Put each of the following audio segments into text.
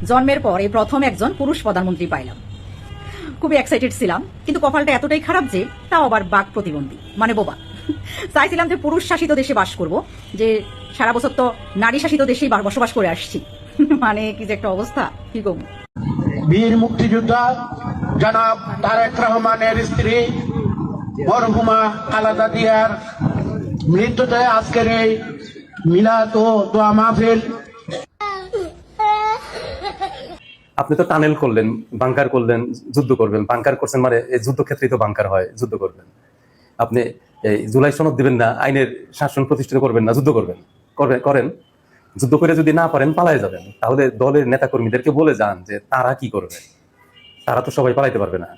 জন্মের পর এই প্রথম একজন পুরুষ প্রধানমন্ত্রী পাইলাম। খুবই এক্সাইটেড ছিলাম, কিন্তু কপালটা এতটাই খারাপ যে তাও আবার বাক প্রতিবন্ধী, মানে বোবা। চাইছিলাম যে পুরুষ শাসিত দেশে বাস করব, যে সারা বছর তো নারী শাসিত দেশেই বসবাস করে আসছি। মানে কি যে একটা অবস্থা, কি কম। বীর মুক্তিযোদ্ধা জনাব তারেক রহমানের স্ত্রী মরহুমা খালেদা জিয়ার মৃত্যুতে আজকের এই মিলাদ ও দোয়া মাহফিল। আপনি তো টানেল করলেন, বাংকার করলেন, যুদ্ধ করবেন। বাংকার করছেন মানে এই যুদ্ধক্ষেত্রেই তো বাংকার হয়, যুদ্ধ করবেন। আপনি এই জুলাই সনদ দিবেন না, আইনের শাসন প্রতিষ্ঠিত করবেন না, যুদ্ধ করবেন। করেন। যুদ্ধ করে যদি না পারেন পালায় যাবেন। তাহলে দলের নেতা কর্মীদেরকে বলে যান যে তারা কি করবে। তারা তো সবাই পালাইতে পারবে না,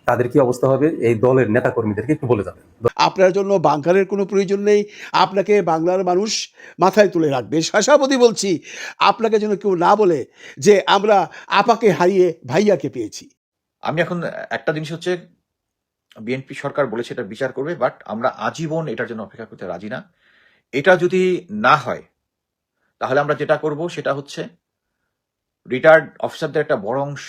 তাদের কি অবস্থা হবে এই দলের নেতা কর্মীদেরকে একটু বলে যাবেন। আপনার জন্য বাংকারের কোনো প্রয়োজন নেই। আপনাকে বাংলার মানুষ মাথায় তুলে রাখবে। শাসাবতী বলছি, আপনাকে যেন কেউ না বলে যে আমরা আপাকে হারিয়ে ভাইয়াকে পেয়েছি। আমি এখন একটা জিনিস হচ্ছে, বিএনপি সরকার বলেছে এটা বিচার করবে, বাট আমরা আজীবন এটার জন্য অপেক্ষা করতে রাজি না। এটা যদি না হয় তাহলে আমরা যেটা করব সেটা হচ্ছে রিটায়ার্ড অফিসারদের একটা বড় অংশ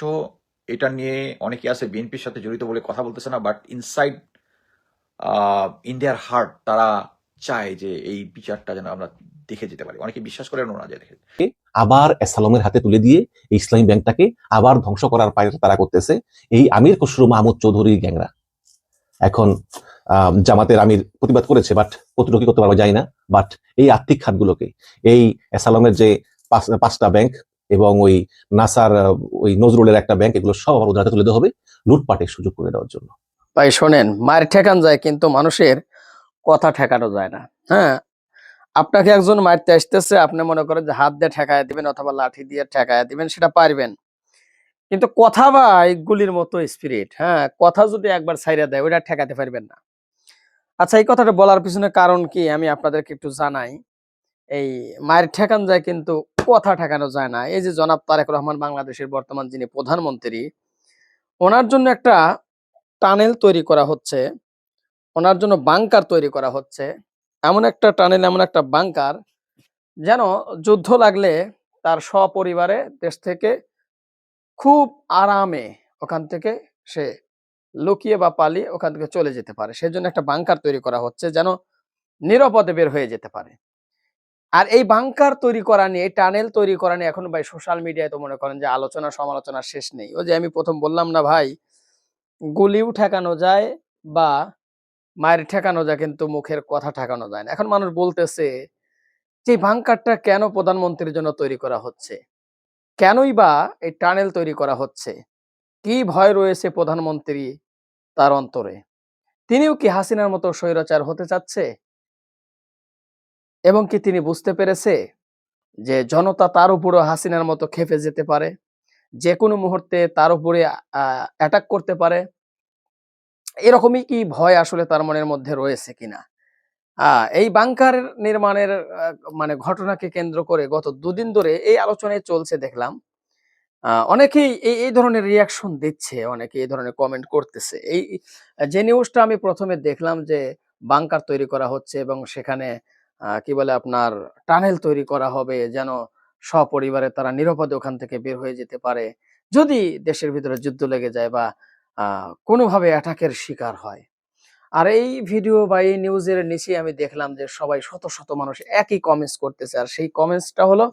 এটা নিয়ে, অনেকে আছে বিএনপির সাথে জড়িত বলে কথা বলতেছে না, বাট ইনসাইড ইন্ডিয়ার হার্ট তারা চায় যে এই বিচারটা যেন আমরা দেখে যেতে পারি। অনেকে বিশ্বাস করেন না যে দেখে আবার এসালমের হাতে তুলে দিয়ে এই ইসলামী ব্যাংকটাকে আবার ধ্বংস করার পায় তারা করতেছে এই আমির খসরু মাহমুদ চৌধুরী গ্যাংরা। এখন জামাতের আমির প্রতিবাদ করেছে, বাট কতটুকু করতে পারবো জানি না। বাট এই আর্থিক খাতগুলোকে, এই এসালমের যে 5টা ব্যাংক এবং ওই নাসার ওই নজরুলের একটা ব্যাংক, এগুলো সব আবার ওদের হাতে তুলে দেওয়া হবে লুটপাটের সুযোগ করে দেওয়ার জন্য। ভাই শোনেন, মায়ের ঠেকান যায় কিন্তু মানুষের কথা ঠেকানো যায় না। হ্যাঁ, আপনাকে একজন মারতে আসতেছে, আপনি মনে করেন যে হাত দিয়ে ঠেকায় দিবেন অথবা লাঠি দিয়ে ঠেকায় দিবেন, সেটা পারবেন। কিন্তু কথা ভাই গুলির মতো স্পিরিট। হ্যাঁ, কথা যদি একবার ছাইরা দেয় ওইটা ঠেকাতে পারবেন না। আচ্ছা, এই কথাটা বলার পিছনে কারণ কি আমি আপনাদেরকে একটু জানাই। এই মায়ের ঠেকান যায় কিন্তু কথা ঠেকানো যায় না। এই যে জনাব তারেক রহমান বাংলাদেশের বর্তমান যিনি প্রধানমন্ত্রী, ওনার জন্য একটা টানেল তৈরি করা হচ্ছে, ওনার জন্য বাংকার তৈরি করা হচ্ছে। এমন একটা টানেল, এমন একটা বাংকার যেন যুদ্ধ লাগলে তার সপরিবারে দেশ থেকে খুব আরামে ওখান থেকে সে লুকিয়ে বা পালিয়ে ওখান থেকে চলে যেতে পারে। সেজন্য একটা বাংকার তৈরি করা হচ্ছে যেন নিরাপদে বের হয়ে যেতে পারে। আর এই বাংকার তৈরি করা নিয়ে, এই টানেল তৈরি করা নিয়ে এখন ভাই সোশ্যাল মিডিয়ায় তো মনে করেন যে আলোচনা সমালোচনার শেষ নেই। ওই যে আমি প্রথম বললাম না ভাই, গুলিও ঠেকানো যায় বা মায়ের ঠেকানো যায়, কিন্তু মুখের কথা ঠেকানো যায় না। এখন মানুষ বলতেছে যে বাংকারটা কেন প্রধানমন্ত্রীর জন্য তৈরি করা হচ্ছে, কেনই বা এই টানেল তৈরি করা হচ্ছে, কি ভয় রয়েছে প্রধানমন্ত্রী তার অন্তরে? তিনিও কি হাসিনার মতো স্বৈরাচার হতে চাচ্ছে? এবং কি তিনি বুঝতে পেরেছে যে জনতা তার উপরে হাসিনার মতো খেপে যেতে পারে, যে কোনো মুহূর্তে তার উপরে অ্যাটাক করতে পারে? এরকমই কি ভয় আসলে তার মনের মধ্যে রয়েছে কিনা? এই বাংকার নির্মাণের মানে ঘটনাকে কেন্দ্র করে গত ২ দিন ধরে এই আলোচনায় চলছে দেখলাম। অনেকেই এই ধরনের রিঅ্যাকশন দিচ্ছে, অনেকে এই ধরনের কমেন্ট করতেছে। যে নিউজটা আমি ১ম এ দেখলাম যে বাংকার তৈরি করা হচ্ছে এবং সেখানে কি বলে আপনার টানেল তৈরি করা হবে যেন সপরিবারে তারা নিরাপদে ওখান থেকে বের হয়ে যেতে পারে। যদি দেশের ভিতরে যুদ্ধ লেগে যায় বা কোনোভাবে অ্যাটাকের শিকার হয়। আর এই ভিডিও বা এই নিউজের নিচে আমি দেখলাম যে সবাই শত, শত মানুষ একই কমেন্টস করতেছে। আর সেই কমেন্টসটা হলো,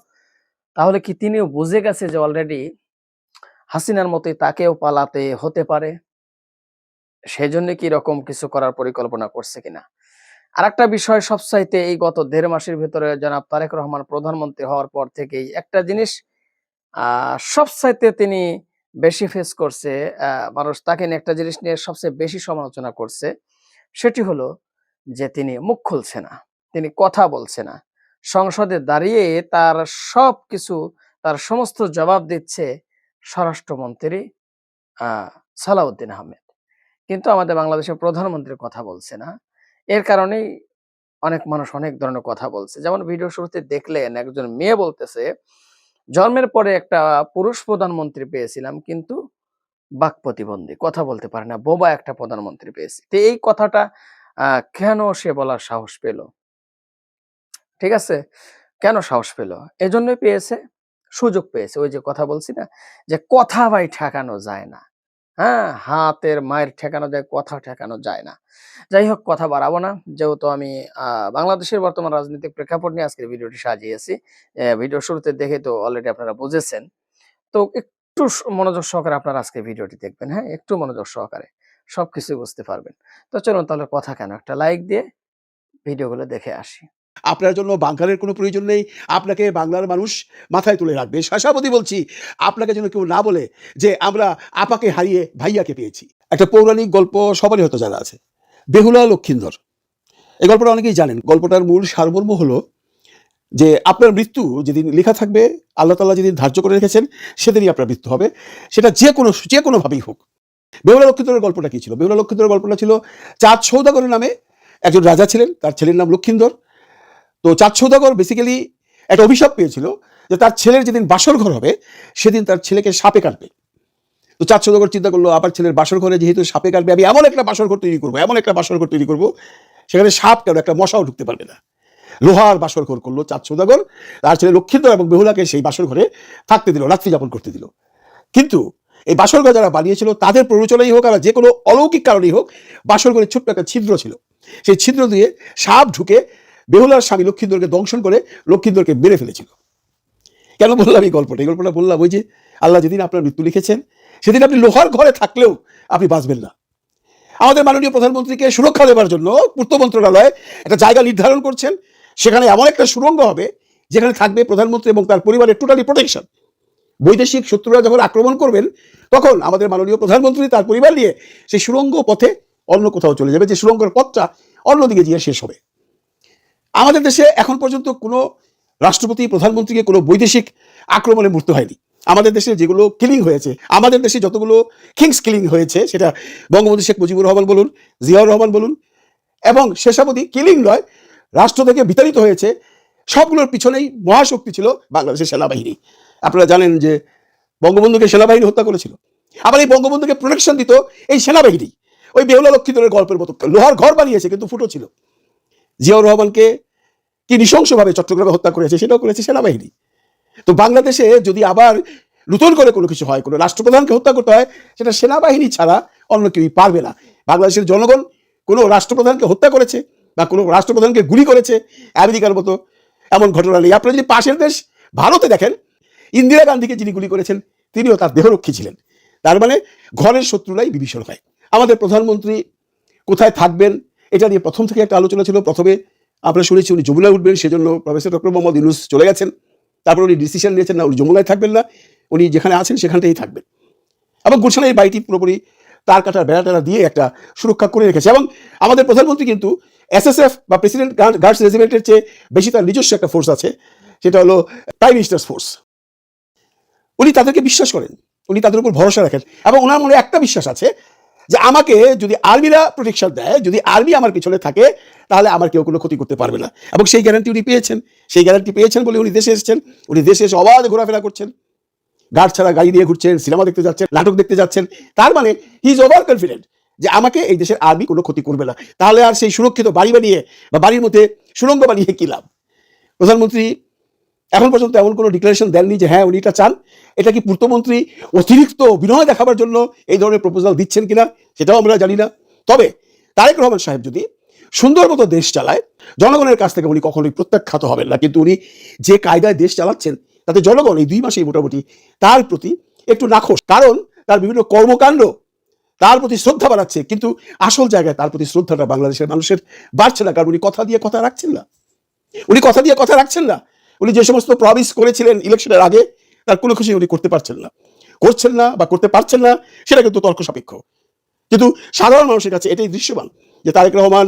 তাহলে কি তিনিও বুঝে গেছে যে অলরেডি হাসিনার মতোই তাকেও পালাতে হতে পারে? সেজন্য কি এরকম কিছু করার পরিকল্পনা করছে কিনা? আরেকটা বিষয়, সবচাইতে এই গত ১.৫ মাসের ভেতরে জনাব তারেক রহমান প্রধানমন্ত্রী হওয়ার পর থেকেই একটা জিনিস সবচাইতে তিনি বেশি ফেস করছে, মানুষ তাকে নিয়ে একটা জিনিস নিয়ে সবচেয়ে বেশি সমালোচনা করছে। সেটি হলো যে তিনি মুখ খুলছে না, তিনি কথা বলছে না। সংসদে দাঁড়িয়ে তার সবকিছু, তার সমস্ত জবাব দিচ্ছে স্বরাষ্ট্রমন্ত্রী সালাউদ্দিন আহমেদ। কিন্তু আমাদের বাংলাদেশের প্রধানমন্ত্রীর কথা বলছে না। এর কারণেই অনেক মানুষ অনেক ধরনের কথা বলছে। যেমন ভিডিও শুরুতে দেখলেন একজন মেয়ে বলতেছে, জন্মের পরে একটা পুরুষ প্রধানমন্ত্রী পেয়েছিলাম কিন্তু বাক প্রতিবন্ধী, কথা বলতে পারে না, বোবা একটা প্রধানমন্ত্রী পেয়েছি। তো এই কথাটা কেন সে বলার সাহস পেল? ঠিক আছে? কেন সাহস পেল? এজন্যই পেয়েছে। সুযোগ পেয়েছে। ওই যে কথা বলছি না যে কথা ভাই ঠেকানো যায় না। হ্যাঁ, হাতের মায়ের ঠেকানো যায়, কথা ঠেকানো যায় না। যাই হোক, কথা বাড়াবো না। যেহেতু আমি বাংলাদেশের বর্তমান রাজনৈতিক প্রেক্ষাপট নিয়ে আজকের ভিডিওটি সাজিয়েছি। ভিডিওর শুরুতে দেখে তো অলরেডি আপনারা বুঝেছেন। তো একটু মনোযোগ সহকারে আপনারা আজকে ভিডিওটি দেখবেন, হ্যাঁ? একটু মনোযোগ সহকারে সবকিছু বুঝতে পারবেন। তো চলুন তাহলে কথা কেন, একটা লাইক দিয়ে ভিডিওগুলো দেখে আসি। আপনার জন্য বাংকারের কোনো প্রয়োজন নেই, আপনাকে বাংলার মানুষ মাথায় তুলে রাখবে। শাসাবতী বলছি, আপনাকে যেন কেউ না বলে যে আমরা আপাকে হারিয়ে ভাইয়াকে পেয়েছি। একটা পৌরাণিক গল্প সবারই হয়তো জানা আছে, বেহুলা লক্ষিন্দর। এই গল্পটা অনেকেই জানেন। গল্পটার মূল সারমর্ম হলো যে আপনার মৃত্যু যেদিন লেখা থাকবে, আল্লাহ তাআলা যেদিন ধার্য করে রেখেছেন, সেদিনই আপনার মৃত্যু হবে, সেটা যে কোনোভাবেই হোক। বেহুলা লক্ষিন্দরের গল্পটা কি ছিল? বেহুলা লক্ষিন্দরের গল্পটা ছিল, চাঁদ সৌদাগরের নামে একজন রাজা ছিলেন, তার ছেলের নাম লক্ষিন্দর। তো চাঁদ সৌদাগর বেসিক্যালি একটা অভিশাপ পেয়েছিল যে তার ছেলের যেদিন বাসর ঘর হবে, সেদিন তার ছেলেকে সাপে কাটবে। তো চাঁদ সৌদাগর চিন্তা করলো, আবার ছেলের বাসর ঘরে যেহেতু সাপে কাটবে, আমি এমন একটা বাসর ঘর তৈরি করবো, সেখানে সাপ কেন, একটা মশাও ঢুকতে পারবে না। লোহার বাসর ঘর করলো চাঁদ সৌদাগর, তার ছেলে লক্ষিন্দর এবং বেহুলাকে সেই বাসর ঘরে থাকতে দিল, রাত্রি যাপন করতে দিল। কিন্তু এই বাসর ঘর যারা বানিয়েছিল, তাদের প্ররোচনাই হোক আর যে কোনো অলৌকিক কারণেই হোক, বাসর ঘরে ছোট্ট একটা ছিদ্র ছিল। সেই ছিদ্র দিয়ে সাপ ঢুকে বেহুলার স্বামী লক্ষিন্দরকে দংশন করে লক্ষিন্দরকে মেরে ফেলেছিল। কেন বললাম এই গল্পটা? এই গল্পটা বললাম ওই যে আল্লাহ যেদিন আপনার মৃত্যু লিখেছেন, সেদিন আপনি লোহার ঘরে থাকলেও আপনি বাঁচবেন না। আমাদের মাননীয় প্রধানমন্ত্রীকে সুরক্ষা দেওয়ার জন্য পূর্ত মন্ত্রণালয় একটা জায়গা নির্ধারণ করছেন, সেখানে এমন একটা সুড়ঙ্গ হবে যেখানে থাকবে প্রধানমন্ত্রী এবং তার পরিবারের টোটালি প্রোটেকশন। বৈদেশিক শত্রুরা যখন আক্রমণ করবেন, তখন আমাদের মাননীয় প্রধানমন্ত্রী তার পরিবার নিয়ে সেই সুড়ঙ্গ পথে অন্য কোথাও চলে যাবে, যে সুড়ঙ্গের পথটা অন্যদিকে গিয়ে শেষ হবে। আমাদের দেশে এখন পর্যন্ত কোনো রাষ্ট্রপতি প্রধানমন্ত্রীকে কোনো বৈদেশিক আক্রমণে মৃত্যু হয়নি। আমাদের দেশে যেগুলো কিলিং হয়েছে, আমাদের দেশে যতগুলো কিংস কিলিং হয়েছে, সেটা বঙ্গবন্ধু শেখ মুজিবুর রহমান বলুন, জিয়াউর রহমান বলুন, এবং শেষাবধি কিলিং নয়, রাষ্ট্র থেকে বিতাড়িত হয়েছে, সবগুলোর পিছনেই মহাশক্তি ছিল বাংলাদেশের সেনাবাহিনী। আপনারা জানেন যে বঙ্গবন্ধুকে সেনাবাহিনী হত্যা করেছিল, আবার এই বঙ্গবন্ধুকে প্রোটেকশন দিত এই সেনাবাহিনী। ওই বেহুলা লক্ষিন্দরের গল্পের মতো লোহার ঘর বানিয়েছে কিন্তু ফুটো ছিল। জিয়াউর রহমানকে কি নৃশংসভাবে চট্টগ্রামে হত্যা করেছে, সেটাও করেছে সেনাবাহিনী। তো বাংলাদেশে যদি আবার নতুন করে কোনো কিছু হয়, কোনো রাষ্ট্রপ্রধানকে হত্যা করতে হয়, সেটা সেনাবাহিনী ছাড়া অন্য কেউই পারবে না। বাংলাদেশের জনগণ কোনো রাষ্ট্রপ্রধানকে হত্যা করেছে বা কোনো রাষ্ট্রপ্রধানকে গুলি করেছে আমেরিকার মতো এমন ঘটনা নেই। আপনারা যদি পাশের দেশ ভারতে দেখেন, ইন্দিরা গান্ধীকে যিনি গুলি করেছেন, তিনিও তার দেহরক্ষী ছিলেন। তার মানে ঘরের শত্রুরাই বিভীষণ হয়। আমাদের প্রধানমন্ত্রী কোথায় থাকবেন, এটা নিয়ে প্রথম থেকে একটা আলোচনা ছিল। প্রথমে আমরা শুনেছি উনি যমুনায় উঠবেন, সেজন্য প্রফেসর ডক্টর মোহাম্মদ ইউনূস চলে গেছেন। তারপর উনি ডিসিশন নিয়েছেন না, উনি যমুনায় থাকবেন না, উনি যেখানে আছেন সেখানটাই থাকবেন। এবং গুলশানের এই বাড়িটি পুরোপুরি তার কাটার বেড়াটারা দিয়ে একটা সুরক্ষা করে রেখেছে। এবং আমাদের প্রধানমন্ত্রী কিন্তু এসএসএফ বা প্রেসিডেন্ট গার্ডস রেজিমেন্টের চেয়ে বেশি তার নিজস্ব একটা ফোর্স আছে, সেটা হলো প্রাইম মিনিস্টার্স ফোর্স। উনি তাদেরকে বিশ্বাস করেন, উনি তাদের উপর ভরসা রাখেন, এবং ওনার মনে একটা বিশ্বাস আছে যে আমাকে যদি আর্মিরা প্রোটেকশন দেয়, যদি আর্মি আমার পিছনে থাকে, তাহলে আমার কেউ কোনো ক্ষতি করতে পারবে না। এবং সেই গ্যারান্টি উনি পেয়েছেন। সেই গ্যারান্টি পেয়েছেন বলে উনি দেশে এসেছেন। উনি দেশে এসে অবাধে ঘোরাফেরা করছেন, গার্ড ছাড়া গাড়ি নিয়ে ঘুরছেন, সিনেমা দেখতে যাচ্ছেন, নাটক দেখতে যাচ্ছেন। তার মানে হি ইজ ওভার কনফিডেন্ট যে আমাকে এই দেশের আর্মি কোনো ক্ষতি করবে না। তাহলে আর সেই সুরক্ষিত বাড়ি বানিয়ে বা বাড়ির মধ্যে সুড়ঙ্গ বানিয়ে কি লাভ? প্রধানমন্ত্রী এখন পর্যন্ত এমন কোনো ডিক্লারেশন দেননি যে হ্যাঁ উনি এটা চান। এটা কি পূর্তমন্ত্রী অতিরিক্ত বিনয় দেখাবার জন্য এই ধরনের প্রপোজাল দিচ্ছেন কিনা, সেটাও আমরা জানি না। তবে তারেক রহমান সাহেব যদি সুন্দর মতো দেশ চালায়, জনগণের কাছ থেকে উনি কখনোই প্রত্যাখ্যাত হবেন না। কিন্তু উনি যে কায়দায় দেশ চালাচ্ছেন, তাতে জনগণ এই 2 মাসেই মোটামুটি তার প্রতি একটু নাখোশ। কারণ তার বিভিন্ন কর্মকাণ্ড তার প্রতি শ্রদ্ধা বাড়াচ্ছে, কিন্তু আসল জায়গায় তার প্রতি শ্রদ্ধাটা বাংলাদেশের মানুষের বাড়ছে না। কারণ উনি কথা দিয়ে কথা রাখছেন না। উনি যে সমস্ত প্রমিস করেছিলেন ইলেকশনের আগে, তার কোনো কিছু উনি করতে পারছেন না বা করতে পারছেন না, সেটা কিন্তু তর্ক সাপেক্ষ। কিন্তু সাধারণ মানুষের কাছে এটাই দৃশ্যমান যে তারেক রহমান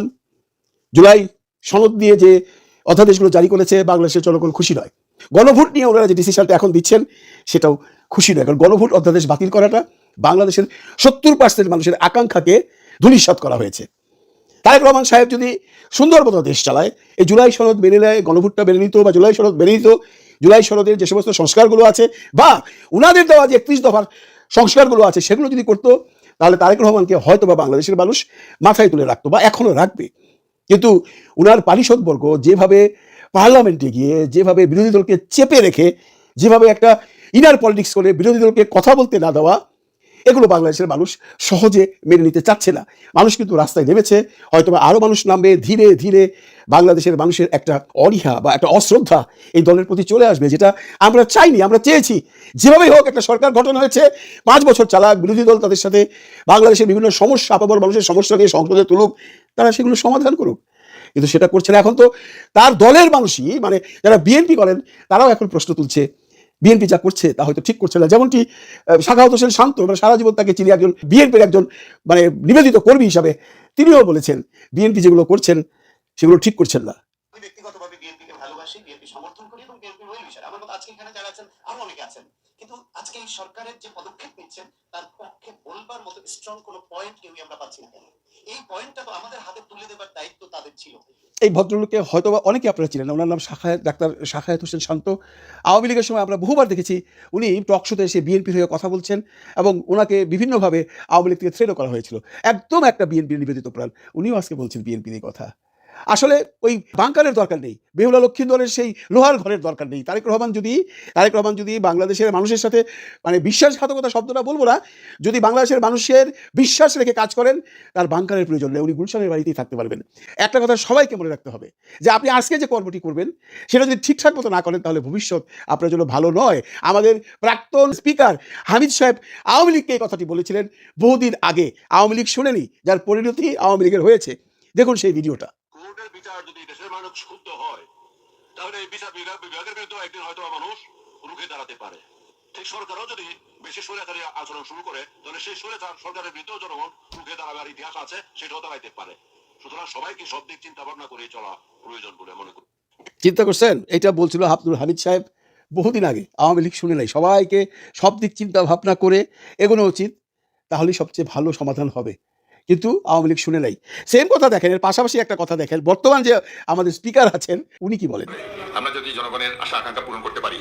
জুলাই সনদ দিয়ে যে অধ্যাদেশগুলো জারি করেছে, বাংলাদেশের জনগণ খুশি নয়। গণভোট নিয়ে ওনারা যে ডিসিশনটা এখন দিচ্ছেন, সেটাও খুশি নয়। কারণ গণভোট অধ্যাদেশ বাতিল করাটা বাংলাদেশের 70% মানুষের আকাঙ্ক্ষাকে ধূলিসাৎ করা হয়েছে। তারেক রহমান সাহেব যদি সুন্দর মতো দেশ চালায়, এই জুলাই সনদ মেনে নেয়, গণভোটটা মেনে নিত বা জুলাই সনদ মেনে নিত, জুলাই সনদের যে সমস্ত সংস্কারগুলো আছে বা উনাদের দেওয়া যে 31 দফার সংস্কারগুলো আছে, সেগুলো যদি করতো, তাহলে তারেক রহমানকে হয়তো বা বাংলাদেশের মানুষ মাথায় তুলে রাখতো বা এখনো রাখবে। কিন্তু উনার পারিষদবর্গ যেভাবে পার্লামেন্টে গিয়ে যেভাবে বিরোধী দলকে চেপে রেখে যেভাবে একটা ইনার পলিটিক্স করে বিরোধী দলকে কথা বলতে না দেওয়া, এগুলো বাংলাদেশের মানুষ সহজে মেনে নিতে চাচ্ছে না। মানুষ কিন্তু রাস্তায় নেমেছে, হয়তো আরো মানুষ নামবে। ধীরে ধীরে বাংলাদেশের মানুষের একটা অনীহা বা একটা অশ্রদ্ধা এই দলের প্রতি চলে আসবে, যেটা আমরা চাইনি, আমরা চেয়েছি। যেভাবেই হোক একটা সরকার গঠন হয়েছে, 5 বছর চালাক, বিরোধী দল তাদের সাথে বাংলাদেশের বিভিন্ন সমস্যা, আপামর মানুষের সমস্যা নিয়ে সংসদে তুলুক, তারা সেগুলো সমাধান করুক, কিন্তু সেটা করছে না। এখন তো তার দলের মানুষই, মানে যারা বিএনপি করেন, তারাও এখন প্রশ্ন তুলছে বিএনপি যা করছে তা হয়তো ঠিক করছে না। যেমনটি সাখাওয়াত হোসেন শান্ত, মানে সারা জীবন তাকে চিনি একজন বিএনপির একজন মানে নিবেদিত কর্মী হিসাবে, তিনিও বলেছেন বিএনপি যেগুলো করছেন সেগুলো ঠিক করছেন না। আমি ব্যক্তিগতভাবে বিএনপিকে ভালোবাসি, বিএনপি সমর্থন করি এবং বিএনপির ওই বিষয় আমার মতো আজকে এখানে যারা আছেন আরো অনেকে আছেন, কিন্তু আজকে এই সরকারের যে পদক্ষেপ নিচ্ছেন তার পক্ষে বলবার মতো স্ট্রং কোনো পয়েন্ট কেউই আমরা পাচ্ছি না। এই পয়েন্টটা তো আমাদের হাতে তুলে দেবার দায়িত্ব তাদের ছিল। এই ভদ্রলোককে হয়তোবা অনেকে আপনারা চিনেন, ওনার নাম ডাক্তার সাখায়াত হোসেন শান্ত। আওয়ামী লীগের সময় আমরা বহুবার দেখেছি উনি টক শোতে এসে বিএনপির হয়ে কথা বলছেন, এবং ওনাকে বিভিন্নভাবে আওয়ামী লীগ থেকে থ্রেটও করা হয়েছিল। একদম একটা বিএনপির নিবেদিত প্রাণ, উনিও আজকে বলছেন বিএনপি নিয়ে কথা। আসলে ওই বাংকারের দরকার নেই, বেহুলা লক্ষ্মীন্দরের সেই লোহার ঘরের দরকার নেই। তারেক রহমান যদি বাংলাদেশের মানুষের সাথে, মানে বিশ্বাসঘাতকতা শব্দটা বলবো না, যদি বাংলাদেশের মানুষের বিশ্বাস রেখে কাজ করেন, তার বাংকারের প্রয়োজন নেই, উনি গুলশানের বাড়িতেই থাকতে পারবেন। একটা কথা সবাইকে মনে রাখতে হবে, যে আপনি আজকে যে কর্মটি করবেন সেটা যদি ঠিকঠাক মতো না করেন, তাহলে ভবিষ্যৎ আপনার জন্য ভালো নয়। আমাদের প্রাক্তন স্পিকার হামিদ সাহেব আওয়ামী লীগকে এই কথাটি বলেছিলেন বহুদিন আগে। আওয়ামী লীগ শুনেনি, যার পরিণতি আওয়ামী লীগের হয়েছে। দেখুন সেই ভিডিওটা। কোর্টের বিচার যদি দেশের মানুষ শুদ্ধ হয়, তাহলে এই বিচার বিভাগের বিরুদ্ধে একদিন হয়তো মানুষ রুখে দাঁড়াতে পারে। ঠিক সরকারও যদি বেশি সরেকারী আচরণ শুরু করে, তাহলে সেই সরকারের বিরুদ্ধেও জনগণ রুখে দাঁড়াবার ইতিহাস আছে, সেটাও দাঁড়াইতে পারে। সুতরাং সবাইকে সব দিক চিন্তা ভাবনা করে চলা প্রয়োজন বলে মনে করি। চিন্তা করছেন, এটা বলছিল আব্দুল হামিদ সাহেব বহুদিন আগে। আওয়ামী লীগ শুনে নাই, সবাইকে সব দিক চিন্তা ভাবনা করে এগোনো উচিত, তাহলেই সবচেয়ে ভালো সমাধান হবে। কিন্তু আওয়ামী লীগ শুনে নাই। সেম কথা দেখেন, এর পাশাপাশি একটা কথা দেখেন, বর্তমান যে আমাদের স্পিকার আছেন উনি কি বলেন। আমরা যদি জনগণের আশা আকাঙ্ক্ষা পূরণ করতে পারি,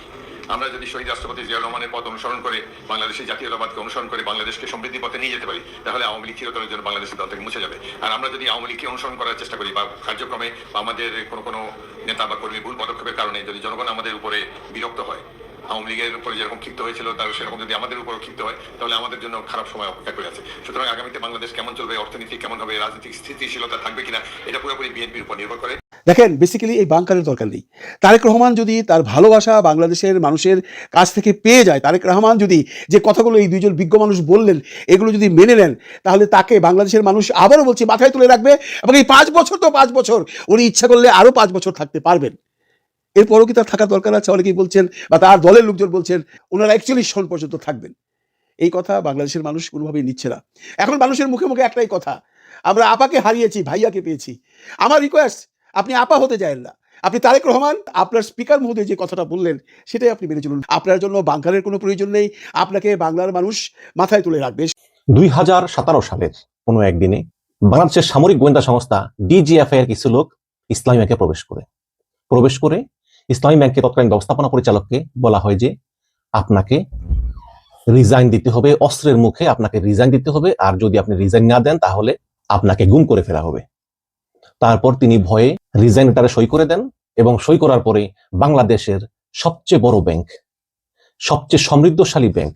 আমরা যদি শহীদ রাষ্ট্রপতি জিয়াউর রহমানের পথ অনুসরণ করে, বাংলাদেশের জাতীয়তাবাদকে অনুসরণ করে বাংলাদেশকে সমৃদ্ধি পথে নিয়ে যেতে পারি, তাহলে আওয়ামী লীগ চিরতরের জন্য বাংলাদেশের দল থেকে মুছে যাবে। আর আমরা যদি আওয়ামী লীগকে অনুসরণ করার চেষ্টা করি বা কার্যক্রমে বা আমাদের কোনো নেতা বা কর্মী ভুল পদক্ষেপের কারণে যদি জনগণ আমাদের উপরে বিরক্ত হয়, আওয়ামী লীগের উপরে যেরকম ক্ষিপ্ত হয়েছিল তার সেরকম যদি আমাদের উপরও ক্ষিপ্ত হয়, তাহলে আমাদের জন্য খারাপ সময় অপেক্ষা করে আছে। সুতরাং আগামীতে বাংলাদেশ কেমন চলবে, অর্থনীতি কেমন হবে, রাজনৈতিক স্থিতিশীলতা থাকবে কিনা, এটা পুরোপুরি বিএনপির উপর নির্ভর করে। দেখেন, বেসিক্যালি এই বাংকারের দরকার নেই। তারেক রহমান যদি তার ভালোবাসা বাংলাদেশের মানুষের কাছ থেকে পেয়ে যায়, তারেক রহমান যদি যে কথাগুলো এই দুইজন বিজ্ঞ মানুষ বললেন এগুলো যদি মেনে নেন, তাহলে তাকে বাংলাদেশের মানুষ আবারও বলছি মাথায় তুলে রাখবে। এবং এই 5 বছর তো 5 বছর, উনি ইচ্ছা করলে আরও 5 বছর থাকতে পারবেন। এরপরও কি তার থাকার দরকার আছে? অনেকেই বলছেন, বা তার দলের লোকজন বলছেন ওনারা 41 সন পর্যন্ত থাকবেন। এই কথা বাংলাদেশের মানুষ কোনোভাবেই নিচ্ছে না। এখন মানুষের মুখে মুখে একটাই কথা, আমরা আপাকে হারিয়েছি, ভাইয়াকে পেয়েছি। আমার রিকোয়েস্ট, আপনি আপা হতে যায়েন না। আপনি তারেক রহমান, আপনার স্পিকার মহোদয় যে কথাটা বললেন সেটাই আপনি মেনে চলুন। আপনার জন্য বাংকারের কোনো প্রয়োজন নেই, আপনাকে বাংলার মানুষ মাথায় তুলে রাখবে। 2017 সালের কোনো একদিনে বাংলাদেশের সামরিক গোয়েন্দা সংস্থা ডিজিএফআই এর কিছু লোক ইসলামী ব্যাংকে প্রবেশ করে ইসলামী ব্যাংকের তৎকালীন ব্যবস্থাপনা পরিচালককে বলা হয় যে আপনাকে রিজাইন দিতে হবে, অস্ত্রের মুখে আপনাকে রিজাইন দিতে হবে, আর যদি আপনি রিজাইন না দেন তাহলে আপনাকে গুম করে ফেলা হবে। তারপর তিনি ভয়ে রিজাইন লেটারে সই করে দেন, এবং সই করার পরে বাংলাদেশের সবচেয়ে বড় ব্যাংক, সবচেয়ে সমৃদ্ধশালী ব্যাংক,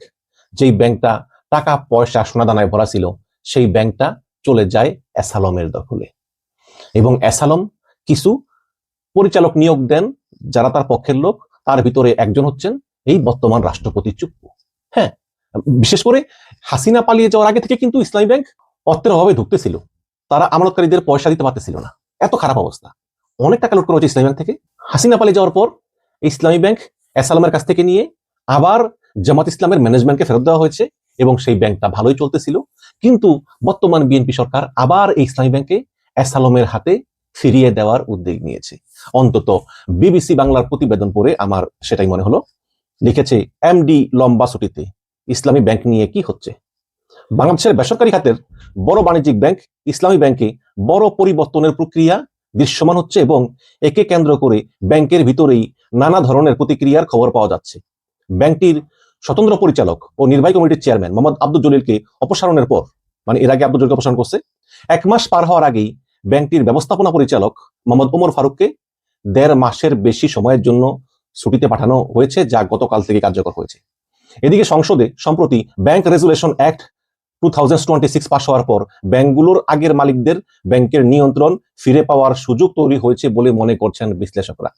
যেই ব্যাংকটা টাকা পয়সা সোনাদানায় ভরা ছিল, সেই ব্যাংকটা চলে যায় অ্যাসালমের দখলে। এবং অ্যাসালম কিছু পরিচালক নিয়োগ দেন যারা তার পক্ষের লোক। তার ভিতরে একজন হচ্ছেন এই বর্তমান রাষ্ট্রপতি চুপ্পু। হ্যাঁ, বিশেষ করে হাসিনা পালিয়ে যাওয়ার আগে থেকে কিন্তু ইসলামী ব্যাংক অর্থের অভাবে ঢুকতেছিল, তারা আমানতকারীদের পয়সা দিতে পারতেছিল না, এত খারাপ অবস্থা। অনেক টাকা লুট করা হয়েছে ইসলামী ব্যাংক থেকে। হাসিনা পালিয়ে যাওয়ার পর ইসলামী ব্যাংক অ্যাসালামের কাছ থেকে নিয়ে আবার জামাত ইসলামের ম্যানেজমেন্টকে ফেরত দেওয়া হয়েছে, এবং সেই ব্যাংকটা ভালোই চলতেছিল। কিন্তু বর্তমান বিএনপি সরকার আবার এই ইসলামী ব্যাংকে অ্যাসালামের হাতে ফিরিয়ে দেওয়ার উদ্যোগ নিয়েছে। অন্তত বিবিসি বাংলার প্রতিবেদন পড়ে আমার সেটাই মনে হলো। লিখেছে এমডি লম্বা ছুটিতে, ইসলামী ব্যাংক নিয়ে কি হচ্ছে। বাংলাদেশের বেসরকারি খাতের বড় বাণিজ্যিক ব্যাংক ইসলামী ব্যাংকে বড় পরিবর্তনের প্রক্রিয়া দৃশ্যমান হচ্ছে, এবং একে কেন্দ্র করে ব্যাংকের ভিতরেই নানা ধরনের প্রতিক্রিয়ার খবর পাওয়া যাচ্ছে। ব্যাংকটির স্বতন্ত্র পরিচালক ও নির্বাহী কমিটির চেয়ারম্যান মোহাম্মদ আব্দুল জলিলকে অপসারণের পর, মানে এর আগে আব্দুল জলিলকে অপসারণ করছে, 1 মাস পার হওয়ার আগেই ব্যাংকটির ব্যবস্থাপনা পরিচালক মোহাম্মদ ওমর ফারুককে 1.5 মাসের বেশি সময়ের জন্য ছুটিতে পাঠানো হয়েছে, যা গতকাল থেকে কার্যকর হয়েছে। এদিকে সংসদে সম্প্রতি ব্যাংক রেজুলেশন অ্যাক্ট 2026 পাস হওয়ার পর ব্যাংকগুলোর আগের মালিকদের ব্যাংকের নিয়ন্ত্রণ ফিরে পাওয়ার সুযোগ তৈরি হয়েছে বলে মনে করছেন বিশ্লেষকরা।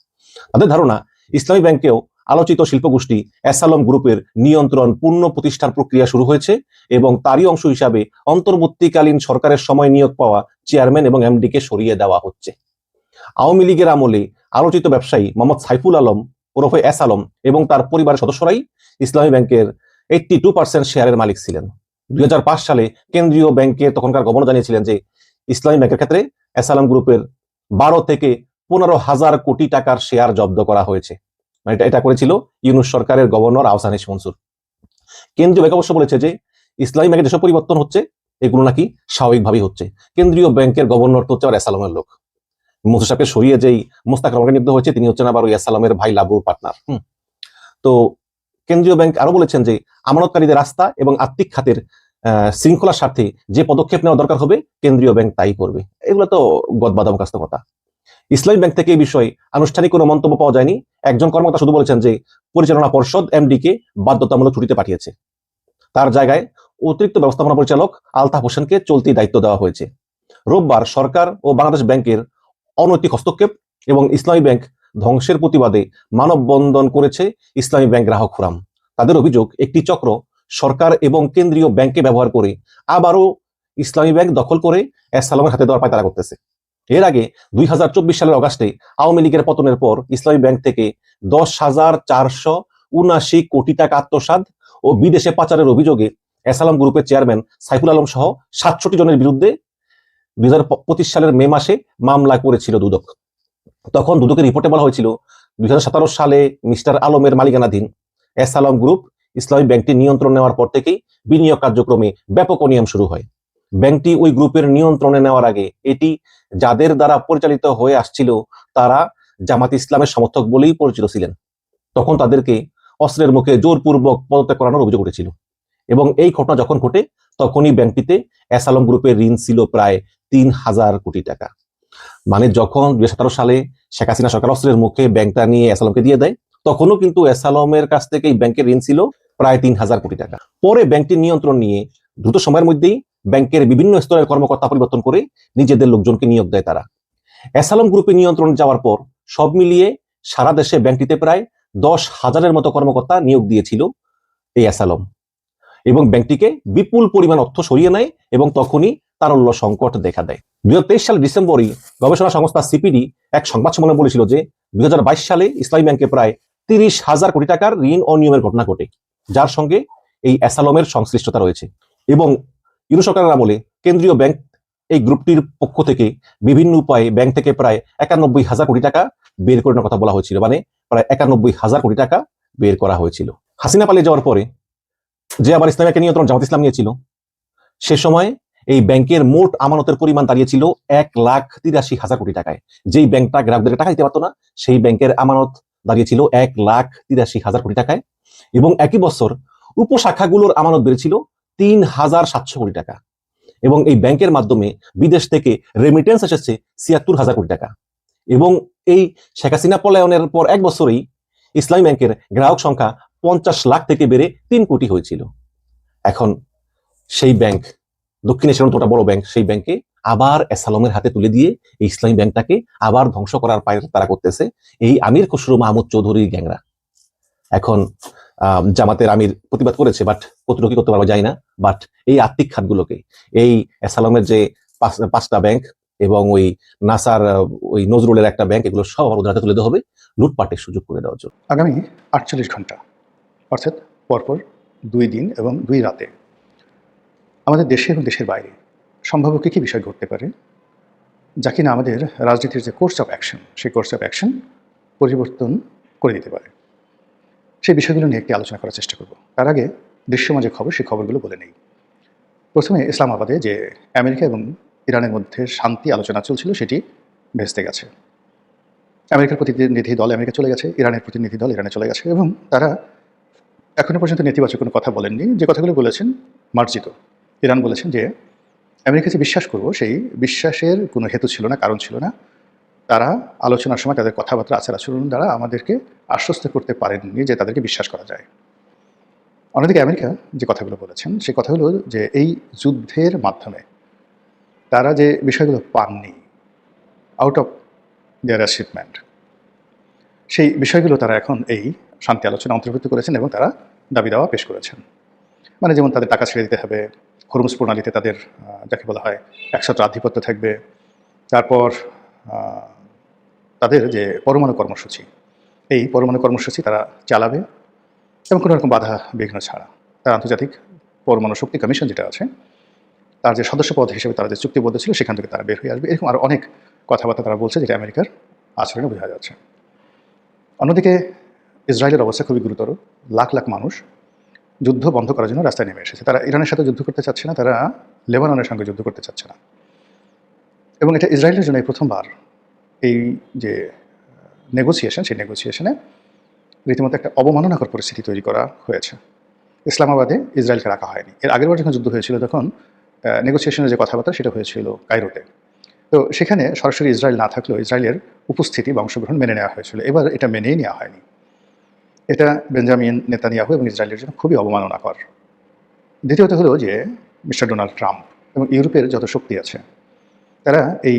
তাদের ধারণা, ইসলামী ব্যাংকেও আলোচিত শিল্পগোষ্ঠী অ্যাসালম গ্রুপের নিয়ন্ত্রণ পূর্ণ প্রতিষ্ঠার প্রক্রিয়া শুরু হয়েছে এবং তারই অংশ হিসাবে অন্তর্বর্তীকালীন সরকারের সময় নিয়োগ পাওয়া চেয়ারম্যান এবং এমডিকে সরিয়ে দেওয়া হচ্ছে। আওয়ামী লীগের আমলে আলোচিত ব্যবসায়ী মোহাম্মদ সাইফুল আলম ওরফে অ্যাসালম এবং তার পরিবারের সদস্যরাই ইসলামী ব্যাংকের 82% শেয়ারের মালিক ছিলেন। 2005 সালে কেন্দ্রীয় ব্যাংকের তখনকার গভর্নর জানিয়েছিলেন যে ইসলামী ব্যাংকের ক্ষেত্রে অ্যাসালম গ্রুপের 12 থেকে 15,000 কোটি টাকার শেয়ার জব্দ করা হয়েছে। মানে এটা করেছিল ইউনূস সরকারের গভর্নর আহসান এস মনসুর। কেন্দ্রীয় ব্যাংক অবশ্য বলেছে যে ইসলামী ব্যাংকের যেসব পরিবর্তন হচ্ছে এগুলো নাকি স্বাভাবিকভাবেই হচ্ছে। কেন্দ্রীয় ব্যাংকের গভর্নর তো হচ্ছে আবার অ্যাসালমের লোক। মনসুর সাহেবকে সরিয়ে যেই মোস্তাক রহমানকে নিয়োগ হয়েছে তিনি হচ্ছেন আবার ওই অ্যাসালমের ভাই লাবুর পার্টনার। তো কেন্দ্রীয় ব্যাংক আরো বলেছেন যে আমানতকারীদের রাস্তা এবং আর্থিক খাতের শৃঙ্খলার স্বার্থে যে পদক্ষেপ নেওয়া দরকার হবে কেন্দ্রীয় ব্যাংক তাই করবে। এগুলো তো গদবাদাম কাস্ত কথা। ইসলামী ব্যাংক থেকে এই বিষয়ে আনুষ্ঠানিক কোনো মন্তব্য পাওয়া যায়নি। একজন কর্মকর্তা শুধু বলেছেন যে পরিচালনা পর্ষদ এমডিকে বাধ্যতামূলক ছুটিতে পাঠিয়েছে। তার জায়গায় অতিরিক্ত ব্যবস্থাপনা পরিচালক আলতাফ হোসেনকে চলতি দায়িত্ব দেওয়া হয়েছে। রোববার সরকার ও বাংলাদেশ ব্যাংকের অনৈতিক হস্তক্ষেপ এবং ইসলামী ব্যাংক ধ্বংসের প্রতিবাদে মানববন্ধন করেছে ইসলামী ব্যাংক গ্রাহক ফোরাম। তাদের অভিযোগ, একটি চক্র সরকার এবং কেন্দ্রীয় ব্যাংকে ব্যবহার করে আবারও ইসলামী ব্যাংক দখল করে অ্যাসালমের হাতে দেওয়ার পায়তারা করতেছে। এর আগে 2024 সালের অগাস্টে আওয়ামী লীগের পতনের পর ইসলামী ব্যাংক থেকে 10,479 কোটি টাকা আত্মসাৎ ও বিদেশে পাচারের অভিযোগে অ্যাসালম গ্রুপের চেয়ারম্যান সাইফুল আলম সহ 67 জনের বিরুদ্ধে 2025 সালের মে মাসে মামলা করেছিল দুদক। তখন দুদকের রিপোর্টে বলা হয়েছিল 2017 সালে মিস্টার আলমের মালিকানাধীন অ্যাসালম গ্রুপ ইসলামী ব্যাংকটি নিয়ন্ত্রণ নেওয়ার পর থেকেই বিনিয়োগ কার্যক্রমে ব্যাপক অনিয়ম শুরু হয়। ব্যাংকটি ওই গ্রুপের নিয়ন্ত্রণে নেওয়ার আগে এটি যাদের দ্বারা পরিচালিত হয়ে আসছিল তারা জামাত ইসলামের সমর্থক বলেই পরিচিত ছিলেন। তখন তাদেরকে অস্ত্রের মুখে জোরপূর্বক পদত্যাগ করানোর অভিযোগ উঠেছিল এবং এই ঘটনা যখন ঘটে তখনই ব্যাংকটিতে অ্যাসালম গ্রুপের ঋণ ছিল প্রায় 3,000 কোটি টাকা। মানে যখন 2017 সালে শেখ হাসিনা সরকার অস্ত্রের মুখে ব্যাংকটা নিয়ে অ্যাসালমকে দিয়ে দেয় তখনও কিন্তু অ্যাসালমের কাছ থেকে এই ব্যাংকের ঋণ ছিল প্রায় 3,000 কোটি টাকা। পরে ব্যাংকটির নিয়ন্ত্রণ নিয়ে দ্রুত সময়ের মধ্যেই ব্যাংকের বিভিন্ন স্তরের কর্মকর্তা পরিবর্তন করে নিজেদের লোকজনকে নিয়োগ দেয় তারা। অ্যাসালম গ্রুপে নিয়ন্ত্রণ যাওয়ার পর সব মিলিয়ে সারা দেশে ব্যাংকটিতে প্রায় 10,000-এর মতো কর্মকর্তা নিয়োগ দিয়েছিল এই অ্যাসালম এবং ব্যাংকটিকে বিপুল পরিমাণ অর্থ সরিয়ে নেয় এবং তখনই তারল্য সংকট দেখা দেয়। 2023 সালের ডিসেম্বরে গবেষণা সংস্থা সিপিডি এক সংবাদ সম্মেলনে বলেছিল যে 2022 সালে ইসলামী ব্যাংকে প্রায় 30,000 কোটি টাকার ঋণ অনিয়মের ঘটনা ঘটে, যার সঙ্গে এই অ্যাসালমের সংশ্লিষ্টতা রয়েছে। এবং ইউনূস সরকারের আমলে কেন্দ্রীয় ব্যাংক এই গ্রুপটির পক্ষ থেকে বিভিন্ন উপায়ে ব্যাংক থেকে প্রায় 91,000 কোটি টাকা বের করে নেওয়ার কথা বলা হয়েছিল। মানে প্রায় 91,000 কোটি টাকা বের করা হয়েছিল। হাসিনা পালিয়ে যাওয়ার পরে যে আবার ইসলামী ব্যাংকের নিয়ন্ত্রণ জামাত ইসলাম নিয়েছিল, সে সময় এই ব্যাংকের মোট আমানতের পরিমাণ দাঁড়িয়েছিল 1,83,000 কোটি টাকায়। যেই ব্যাংকটা গ্রাহকদের টাকা দিতে পারতো না সেই ব্যাংকের আমানত দাঁড়িয়েছিল 1,83,000 কোটি টাকায় এবং একই বছর উপশাখাগুলোর আমানত বেড়েছিল 3,700 কোটি টাকা এবং এই ব্যাংকের মাধ্যমে বিদেশ থেকে রেমিটেন্স এসেছে 76,000 কোটি টাকা। এবং এই শেখ হাসিনা পলায়নের পর এক বছরেই ইসলামী ব্যাংকের গ্রাহক সংখ্যা 50 লাখ থেকে বেড়ে 3 কোটি হয়েছিল। এখন সেই ব্যাংক, দক্ষিণ এশিয়ার অন্যতম বড় ব্যাংক, সেই ব্যাংকে আবার অ্যাসালমের হাতে তুলে দিয়ে এই ইসলামী ব্যাংকটাকে আবার ধ্বংস করার তারা করতেছে এই আমির খসরু মাহমুদ চৌধুরীর গ্যাংরা। এখন জামাতের আমির প্রতিবাদ করেছে, বাট কতটুকু কি করতে পারবো জানি না। বাট এই আর্থিক খাতগুলোকে, এই অ্যাসালমের যে 5টা ব্যাংক এবং ওই নাসার ওই নজরুলের একটা ব্যাংক, এগুলো সব ওদের হাতে তুলে দেওয়া হবে লুটপাটের সুযোগ করে দেওয়ার জন্য। আগামী 48 ঘন্টা অর্থাৎ পরপর 2 দিন এবং 2 রাতে আমাদের দেশে এবং দেশের বাইরে সম্ভাব্য কী কী বিষয় ঘটতে পারে যা কিনা আমাদের রাজনীতির যে কোর্স অফ অ্যাকশন, সেই কোর্স অফ অ্যাকশন পরিবর্তন করে দিতে পারে, সেই বিষয়গুলো নিয়ে একটি আলোচনা করার চেষ্টা করব। তার আগে দৃশ্যমান যে খবর, সেই খবরগুলো বলে নেই। প্রথমে ইসলামাবাদে যে আমেরিকা এবং ইরানের মধ্যে শান্তি আলোচনা চলছিল সেটি ভেস্তে গেছে। আমেরিকার প্রতিনিধি দল আমেরিকা চলে গেছে, ইরানের প্রতিনিধি দল ইরানে চলে গেছে এবং তারা এখনো পর্যন্ত নেতিবাচক কোনো কথা বলেননি। যে কথাগুলো বলেছেন মার্জিত। ইরান বলেছেন যে আমেরিকা যে বিশ্বাস করব সেই বিশ্বাসের কোনো হেতু ছিল না, কারণ ছিল না। তারা আলোচনার সময় তাদের কথাবার্তা আচার আচরণ দ্বারা আমাদেরকে আশ্বস্ত করতে পারেননি যে তাদেরকে বিশ্বাস করা যায়। অন্যদিকে আমেরিকা যে কথাগুলো বলেছেন সে কথা হলো যে এই যুদ্ধের মাধ্যমে তারা যে বিষয়গুলো পাননি আউট অফ দেয়ার অ্যাচিভমেন্ট, সেই বিষয়গুলো তারা এখন এই শান্তি আলোচনা অন্তর্ভুক্ত করেছেন এবং তারা দাবি দাওয়া পেশ করেছেন। মানে যেমন তাদের টাকা ছেড়ে দিতে হবে, হরমুজ প্রণালীতে তাদের যাকে বলা হয় একশত আধিপত্য থাকবে, তারপর তাদের যে পরমাণু কর্মসূচি, এই পরমাণু কর্মসূচি তারা চালাবে এবং কোনো রকম বাধা বিঘ্ন ছাড়া। তার আন্তর্জাতিক পরমাণু শক্তি কমিশন যেটা আছে তার যে সদস্যপদ হিসেবে তারা যে চুক্তিবদ্ধ ছিল সেখান থেকে তারা বের হয়ে আসবে, এরকম আরও অনেক কথাবার্তা তারা বলছে যেটা আমেরিকার আচরণে বোঝা যাচ্ছে। অন্যদিকে ইসরায়েলের অবস্থা খুবই গুরুতর। লাখ লাখ মানুষ যুদ্ধ বন্ধ করার জন্য রাস্তায় নেমে এসেছে। তারা ইরানের সাথে যুদ্ধ করতে চাচ্ছে না, তারা লেবাননের সঙ্গে যুদ্ধ করতে চাচ্ছে না। এবং এটা ইসরায়েলের জন্য এই প্রথমবার এই যে নেগোসিয়েশন, সেই নেগোসিয়েশনে রীতিমতো একটা অবমাননাকর পরিস্থিতি তৈরি করা হয়েছে। ইসলামাবাদে ইসরায়েলকে রাখা হয়নি। এর আগেরবার যখন যুদ্ধ হয়েছিল তখন নেগোসিয়েশনের যে কথাবার্তা সেটা হয়েছিল কায়রোতে। তো সেখানে সরাসরি ইসরায়েল না থাকলেও ইসরায়েলের উপস্থিতি বা অংশগ্রহণ মেনে নেওয়া হয়েছিল। এবার এটা মেনেই নেওয়া হয়নি। এটা বেঞ্জামিন নেতানিয়াহু এবং ইসরায়েলের জন্য খুবই অবমাননাকর। দ্বিতীয়ত হলো যে মিস্টার ডোনাল্ড ট্রাম্প এবং ইউরোপের যত শক্তি আছে তারা এই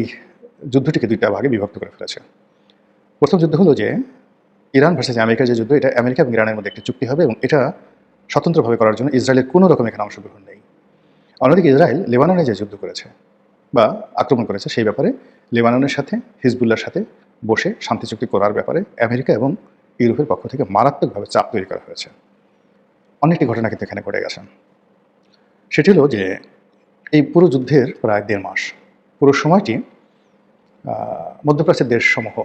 যুদ্ধটিকে দুইটা ভাগে বিভক্ত করে ফেলেছে। প্রথম যুদ্ধ হলো যে ইরান ভার্সেস আমেরিকার যে যুদ্ধ, এটা আমেরিকা এবং ইরানের মধ্যে একটি চুক্তি হবে এবং এটা স্বতন্ত্রভাবে করার জন্য ইসরায়েলের কোনো রকম এখানে অংশগ্রহণ নেই। অন্যদিকে ইসরায়েল লেবাননে যে যুদ্ধ করেছে বা আক্রমণ করেছে সেই ব্যাপারে লেবাননের সাথে হিজবুল্লার সাথে বসে শান্তি চুক্তি করার ব্যাপারে আমেরিকা এবং ইউরোপের পক্ষ থেকে মারাত্মকভাবে চাপ তৈরি করা হয়েছে। অনেকটি ঘটনা কিন্তু এখানে ঘটে গেছে। সেটি হলো যে এই পুরো যুদ্ধের প্রায় 1.5 মাস পুরো সময়টি মধ্যপ্রাচ্যের দেশসমূহ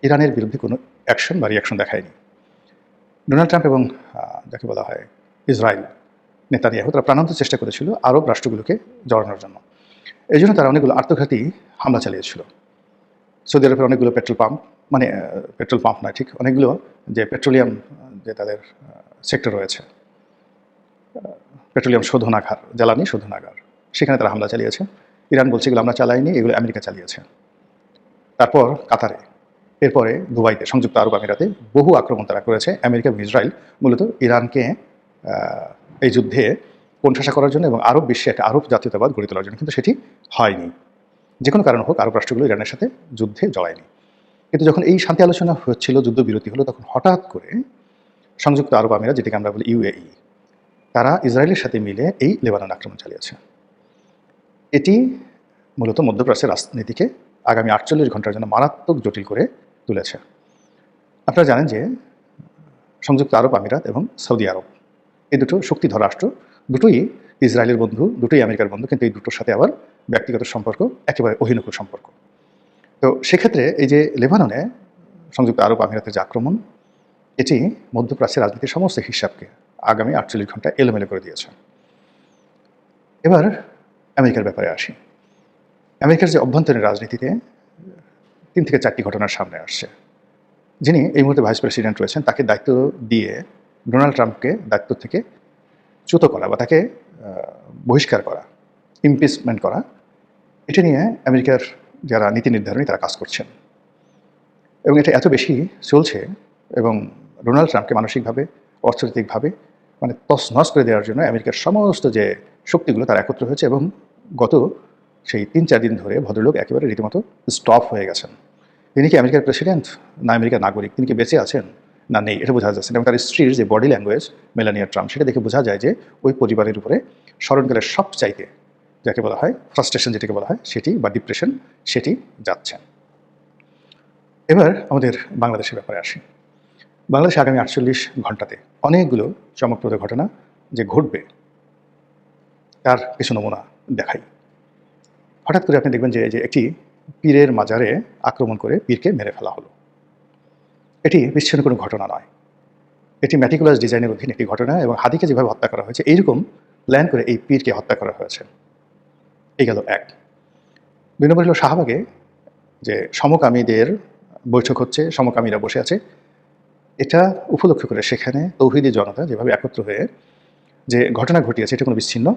ইরানের বিরুদ্ধে কোনো অ্যাকশন বা রিয়াকশন দেখায়নি। ডোনাল্ড ট্রাম্প এবং যাকে বলা হয় ইসরায়েল নেতানিয়াহু তারা প্রাণান্ত চেষ্টা করেছিল আরব রাষ্ট্রগুলোকে জড়ানোর জন্য। এই জন্য তারা অনেকগুলো আত্মঘাতী হামলা চালিয়েছিল। সৌদি আরবের অনেকগুলো পেট্রোল পাম্প, মানে পেট্রোল পাম্প নয় ঠিক, অনেকগুলো যে পেট্রোলিয়াম যে তাদের সেক্টর রয়েছে, পেট্রোলিয়াম শোধনাগার, জ্বালানি শোধনাগার, সেখানে তারা হামলা চালিয়েছে। ইরান বলছে এগুলো আমরা চালাইনি, এগুলো আমেরিকা চালিয়েছে। তারপর কাতারে, এরপরে দুবাইতে, সংযুক্ত আরব আমিরাতে বহু আক্রমণ তারা করেছে। আমেরিকা এবং ইসরায়েল মূলত ইরানকে এই যুদ্ধে কোণঠাসা করার জন্য এবং আরব বিশ্বে একটা আরব জাতীয়তাবাদ গড়ে তোলার জন্য, কিন্তু সেটি হয়নি। যে কোনো কারণ হোক আরব রাষ্ট্রগুলো ইরানের সাথে যুদ্ধে জড়ায়নি। কিন্তু যখন এই শান্তি আলোচনা হচ্ছিল, যুদ্ধবিরতি হলো, তখন হঠাৎ করে সংযুক্ত আরব আমিরাত, যেটাকে আমরা বলি ইউএই, তারা ইসরায়েলের সাথে মিলে এই লেবানন আক্রমণ চালিয়েছে। এটি মূলত মধ্যপ্রাচ্যের রাজনীতিকে আগামী 48 ঘন্টার জন্য মারাত্মক জটিল করে তুলেছে। আপনারা জানেন যে সংযুক্ত আরব আমিরাত এবং সৌদি আরব এই দুটো শক্তিধর রাষ্ট্র, দুটোই ইসরায়েলের বন্ধু, দুটোই আমেরিকার বন্ধু, কিন্তু এই দুটোর সাথে আবার ব্যক্তিগত সম্পর্ক একেবারে অহিনুকুল সম্পর্ক। তো সেক্ষেত্রে এই যে লেবাননে সংযুক্ত আরব আমিরাতের যে আক্রমণ, এটি মধ্যপ্রাচ্যের রাজনীতির সমস্ত হিসাবকে আগামী 48 ঘন্টা এলোমেলো করে দিয়েছে। এবার আমেরিকার ব্যাপারে আসি। আমেরিকার যে অভ্যন্তরীণ রাজনীতিতে 3 থেকে 4টি ঘটনার সামনে আসছে। যিনি এই মুহূর্তে ভাইস প্রেসিডেন্ট রয়েছেন তাকে দায়িত্ব দিয়ে ডোনাল্ড ট্রাম্পকে দায়িত্ব থেকে চ্যুত করা বা তাকে বহিষ্কার করা, ইমপিচমেন্ট করা, এটা নিয়ে আমেরিকার যারা নীতি নির্ধারণী তারা কাজ করছেন এবং এটা এত বেশি চলছে এবং ডোনাল্ড ট্রাম্পকে মানসিকভাবে, অর্থনৈতিকভাবে মানে তছনছ করে দেওয়ার জন্য আমেরিকার সমস্ত যে শক্তিগুলো তারা একত্র হয়েছে এবং গত সেই 3-4 দিন ধরে ভদ্রলোক একেবারে রীতিমতো স্টপ হয়ে গেছেন। তিনি কি আমেরিকার প্রেসিডেন্ট না আমেরিকার নাগরিক, তিনি কি বেঁচে আছেন না নেই, এটা বোঝা যাচ্ছে। এবং তার স্ত্রীর যে বডি ল্যাঙ্গুয়েজ মেলানিয়া ট্রাম্প, সেটা দেখে বোঝা যায় যে ওই পরিবারের উপরে স্মরণকালের সবচাইতে যাকে বলা হয় ফ্রাস্ট্রেশন, যেটাকে বলা হয় সেটি বা ডিপ্রেশন, সেটি যাচ্ছে। এবার আমাদের বাংলাদেশের ব্যাপারে আসি। বাংলাদেশে আগামী 48 ঘন্টাতে অনেকগুলো চমকপ্রদ ঘটনা যে ঘটবে তার কিছু নমুনা দেখাই। হঠাৎ করে আপনি দেখবেন যে একটি পীরের মাজারে আক্রমণ করে পীরকে মেরে ফেলা হলো। এটি বিচ্ছিন্ন কোনো ঘটনা নয়, এটি ম্যাটিকুলাস ডিজাইনের অধীন একটি ঘটনা এবং হাদিকে যেভাবে হত্যা করা হয়েছে এইরকম প্ল্যান করে এই পীরকে হত্যা করা হয়েছে। এই গেল এক। 2 নম্বর হলো শাহবাগে যে সমকামীদের বৈঠক হচ্ছে, সমকামীরা বসে আছে, এটা উপলক্ষ করে সেখানে তৌহিদি জনতা যেভাবে একত্র হয়ে যে ঘটনা ঘটিয়েছে, এটা কোনো বিচ্ছিন্ন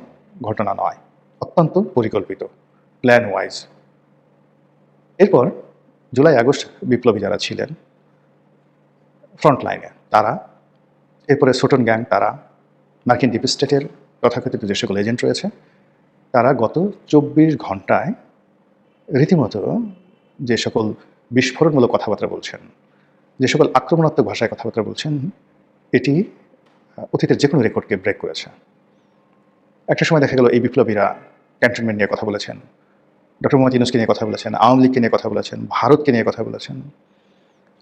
ঘটনা নয়, অত্যন্ত পরিকল্পিত, প্ল্যান ওয়াইজ। এরপর জুলাই আগস্ট বিপ্লবী যারা ছিলেন ফ্রন্ট লাইনে, তারা, এরপরে সোটন গ্যাং, তারা, মার্কিন ডিপ স্টেটের তথাকথিত যে সকল এজেন্ট রয়েছে, তারা গত 24 ঘন্টায় রীতিমতো যে সকল বিস্ফোরণমূলক কথাবার্তা বলছেন, যে সকল আক্রমণাত্মক ভাষায় কথাবার্তা বলছেন, এটি অতীতের যে কোনো রেকর্ডকে ব্রেক করেছে। একটা সময় দেখা গেল এই বিপ্লবীরা ক্যান্টনমেন্ট নিয়ে কথা বলেছেন, ডক্টর মোহাম্মদ ইউনূসকে নিয়ে কথা বলেছেন, আওয়ামী লীগকে নিয়ে কথা বলেছেন, ভারতকে নিয়ে কথা বলেছেন।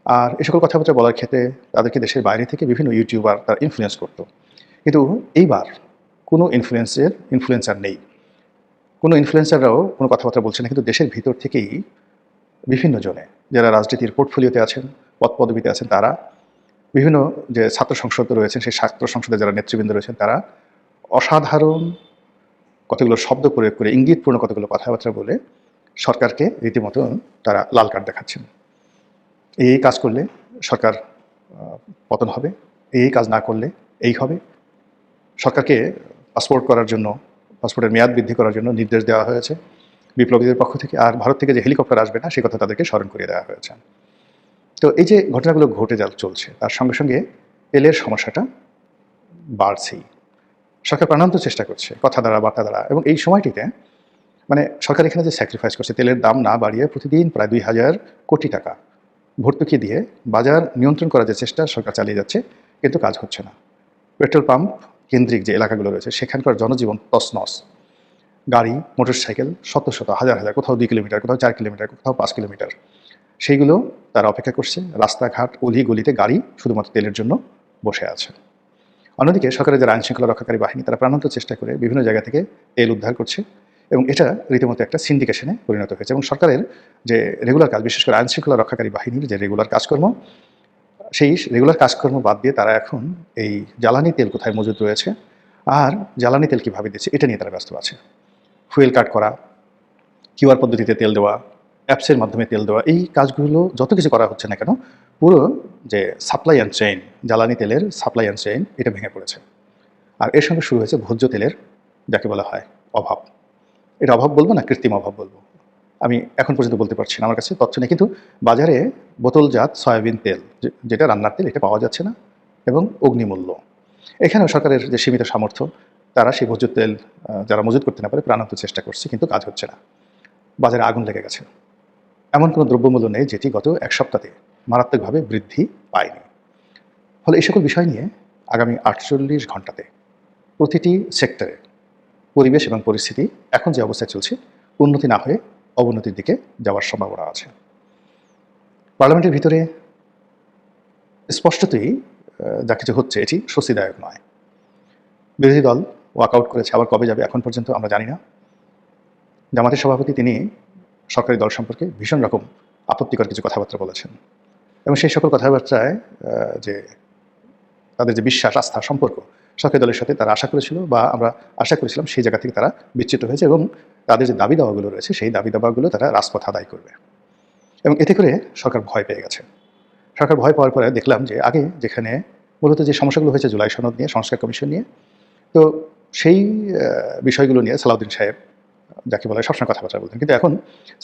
আর এই সকল কথাবার্তা বলার ক্ষেত্রে তাদেরকে দেশের বাইরে থেকে বিভিন্ন ইউটিউবার তারা ইনফ্লুয়েন্স করতো। কিন্তু এইবার কোনো ইনফ্লুয়েন্সার নেই, কোনো ইনফ্লুয়েন্সাররাও কোনো কথাবার্তা বলছে না, কিন্তু দেশের ভিতর থেকেই বিভিন্ন জনে যারা রাজনীতির পোর্টফোলিওতে আছেন, পদপদবিতে আছেন, তারা, বিভিন্ন যে ছাত্র সংসদ রয়েছেন, সেই ছাত্র সংসদে যারা নেতৃবৃন্দ রয়েছেন, তারা অসাধারণ কতগুলো শব্দ প্রয়োগ করে ইঙ্গিতপূর্ণ কতগুলো কথাবার্তা বলে সরকারকে রীতিমতো তারা লাল কার্ড দেখাচ্ছেন। এই কাজ করলে সরকার পতন হবে, এই কাজ না করলে এই হবে। সরকারকে পাসপোর্টের মেয়াদ বৃদ্ধি করার জন্য নির্দেশ দেওয়া হয়েছে বিপ্লবীদের পক্ষ থেকে। আর ভারত থেকে যে হেলিকপ্টার আসবে না, সে কথা তাদেরকে স্মরণ করিয়ে দেওয়া হয়েছে। তো এই যে ঘটনাগুলো ঘটে চলছে, তার সঙ্গে সঙ্গে তেলের সমস্যাটা বাড়ছেই। সরকার প্রাণান্ত চেষ্টা করছে কথা দ্বারা, বার্তা দ্বারা, এবং এই সময়টিতে মানে সরকার এখানে যে স্যাক্রিফাইস করছে, তেলের দাম না বাড়িয়ে প্রতিদিন প্রায় 2000 কোটি টাকা ভর্তুকি দিয়ে বাজার নিয়ন্ত্রণ করার যে চেষ্টা সরকার চালিয়ে যাচ্ছে, কিন্তু কাজ হচ্ছে না। পেট্রোল পাম্প কেন্দ্রিক যে এলাকাগুলো রয়েছে, সেখানকার জনজীবন তছনছ। গাড়ি, মোটরসাইকেল শত শত, হাজার হাজার, কোথাও 2 কিলোমিটার, কোথাও 4 কিলোমিটার, কোথাও 5 কিলোমিটার, সেইগুলো তারা অপেক্ষা করছে। রাস্তাঘাট, অলি গলিতে গাড়ি শুধুমাত্র তেলের জন্য বসে আছে। অন্যদিকে সরকারের যারা আইনশৃঙ্খলা রক্ষাকারী বাহিনী, তারা প্রাণান্ত চেষ্টা করে বিভিন্ন জায়গা থেকে তেল উদ্ধার করছে, এবং এটা রীতিমতো একটা সিন্ডিকেশনে পরিণত হয়েছে। এবং সরকারের যে রেগুলার কাজ, বিশেষ করে আইনশৃঙ্খলা রক্ষাকারী বাহিনীর যে রেগুলার কাজকর্ম, সেই রেগুলার কাজকর্ম বাদ দিয়ে তারা এখন এই জ্বালানি তেল কোথায় মজুদ রয়েছে আর জ্বালানি তেল কীভাবে দিচ্ছে, এটা নিয়ে তারা ব্যস্ত আছে। ফুয়েল কার্ড করা, কিউআর পদ্ধতিতে তেল দেওয়া, অ্যাপসের মাধ্যমে তেল দেওয়া, এই কাজগুলো যত কিছু করা হচ্ছে না কেন, পুরো যে সাপ্লাই অ্যান্ড চেইন, জ্বালানি তেলের সাপ্লাই অ্যান্ড চেইন, এটা ভেঙে পড়েছে। আর এর সঙ্গে শুরু হয়েছে ভোজ্য তেলের, যাকে বলা হয় অভাব। এটা অভাব বলবো না, কৃত্রিম অভাব বলবো, আমি এখন পর্যন্ত বলতে পারছি না, আমার কাছে তথ্য নেই। কিন্তু বাজারে বোতলজাত সয়াবিন তেল, যেটা রান্নার তেল, এটা পাওয়া যাচ্ছে না, এবং অগ্নিমূল্য। এখানেও সরকারের যে সীমিত সামর্থ্য, তারা সেই ভোজ্য তেল যারা মজুত করতে না পারে প্রাণান্ত চেষ্টা করছে, কিন্তু কাজ হচ্ছে না। বাজারে আগুন লেগে গেছে। এমন কোনো দ্রব্যমূল্য নেই যেটি গত এক সপ্তাহে মারাত্মকভাবে বৃদ্ধি পায়নি। ফলে এই সকল বিষয় নিয়ে আগামী 48 ঘন্টাতে প্রতিটি সেক্টরে পরিবেশ এবং পরিস্থিতি এখন যে অবস্থায় চলছে, উন্নতি না হয়ে অবনতির দিকে যাওয়ার সম্ভাবনা আছে। পার্লামেন্টের ভিতরে স্পষ্টতই যা কিছু হচ্ছে, এটি স্বস্তিদায়ক নয়। বিরোধী দল ওয়াকআউট করেছে, আবার কবে যাবে এখন পর্যন্ত আমরা জানি না। জামাতের সভাপতি, তিনি সরকারি দল সম্পর্কে ভীষণ রকম আপত্তিকর কিছু কথাবার্তা বলেছেন, এবং সেই সকল কথাবার্তায় যে তাদের যে বিশ্বাস, আস্থা, সম্পর্ক সরকারি দলের সাথে তারা আশা করেছিল, বা আমরা আশা করেছিলাম, সেই জায়গা থেকে তারা বিচ্যুত হয়েছে, এবং তাদের যে দাবি দাওয়াগুলো রয়েছে, সেই দাবি দাওয়াগুলো তারা রাজপথ আদায় করবে। এবং এতে করে সরকার ভয় পেয়ে গেছে। সরকার ভয় পাওয়ার পরে দেখলাম যে আগে যেখানে মূলত যে সমস্যাগুলো হয়েছে জুলাই সনদ নিয়ে, সংস্কার কমিশন নিয়ে, তো সেই বিষয়গুলো নিয়ে সালাউদ্দিন সাহেব, যাকে বলা হয়, সবসময় কথাবার্তা বলতেন। কিন্তু এখন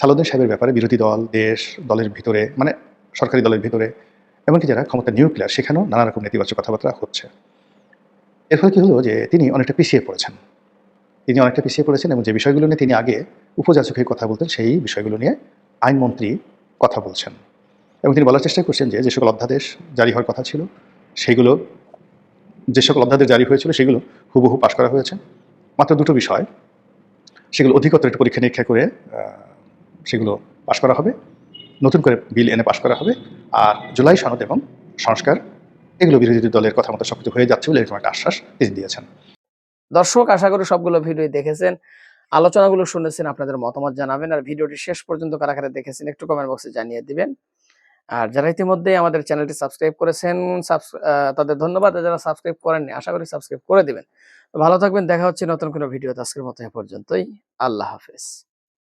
সালাউদ্দিন সাহেবের ব্যাপারে বিরোধী দল, দেশ, দলের ভিতরে, মানে সরকারি দলের ভিতরে, এমনকি যারা ক্ষমতা নিউক্লিয়ার, সেখানেও নানা রকম নেতিবাচক কথাবার্তা হচ্ছে। এর ফলে কী হলো যে তিনি অনেকটা পিছিয়ে পড়েছেন। এবং যে বিষয়গুলো নিয়ে তিনি আগে উপযাচক হয়ে কথা বলতেন, সেই বিষয়গুলো নিয়ে আইনমন্ত্রী কথা বলছেন। এবং তিনি বলার চেষ্টা করছেন যে সকল অধ্যাদেশ জারি হওয়ার কথা ছিল, সেগুলো, যে সকল অধ্যাদেশ জারি হয়েছিল, সেগুলো হুবহু পাশ করা হয়েছে। মাত্র 2টো বিষয়, সেগুলো অধিকতর একটু পরীক্ষা নিরীক্ষা করে সেগুলো পাশ করা হবে, নতুন করে বিল এনে পাশ করা হবে। আর জুলাই সনদ এবং সংস্কার, এগুলো বিরোধী দলের কথা মতো সবকিছু হয়ে যাচ্ছে বলে এরকম একটা আশ্বাস তিনি দিয়েছেন। দর্শক, আশা করি সবগুলো ভিডিও দেখেছেন, আলোচনাগুলো শুনেছেন, আপনাদের মতামত জানাবেন। আর ভিডিওটি শেষ পর্যন্ত কারা কারা দেখেছেন একটু কমেন্ট বক্সে জানিয়ে দিবেন। আর যারা ইতিমধ্যে আমাদের চ্যানেলটি সাবস্ক্রাইব করেছেন, তাদের ধন্যবাদ। আর যারা সাবস্ক্রাইব করেননি, আশা করি সাবস্ক্রাইব করে দিবেন। ভালো থাকবেন, দেখা হচ্ছে নতুন কোনো ভিডিওতে। আজকের মতো এ পর্যন্তই, আল্লাহ হাফেজ।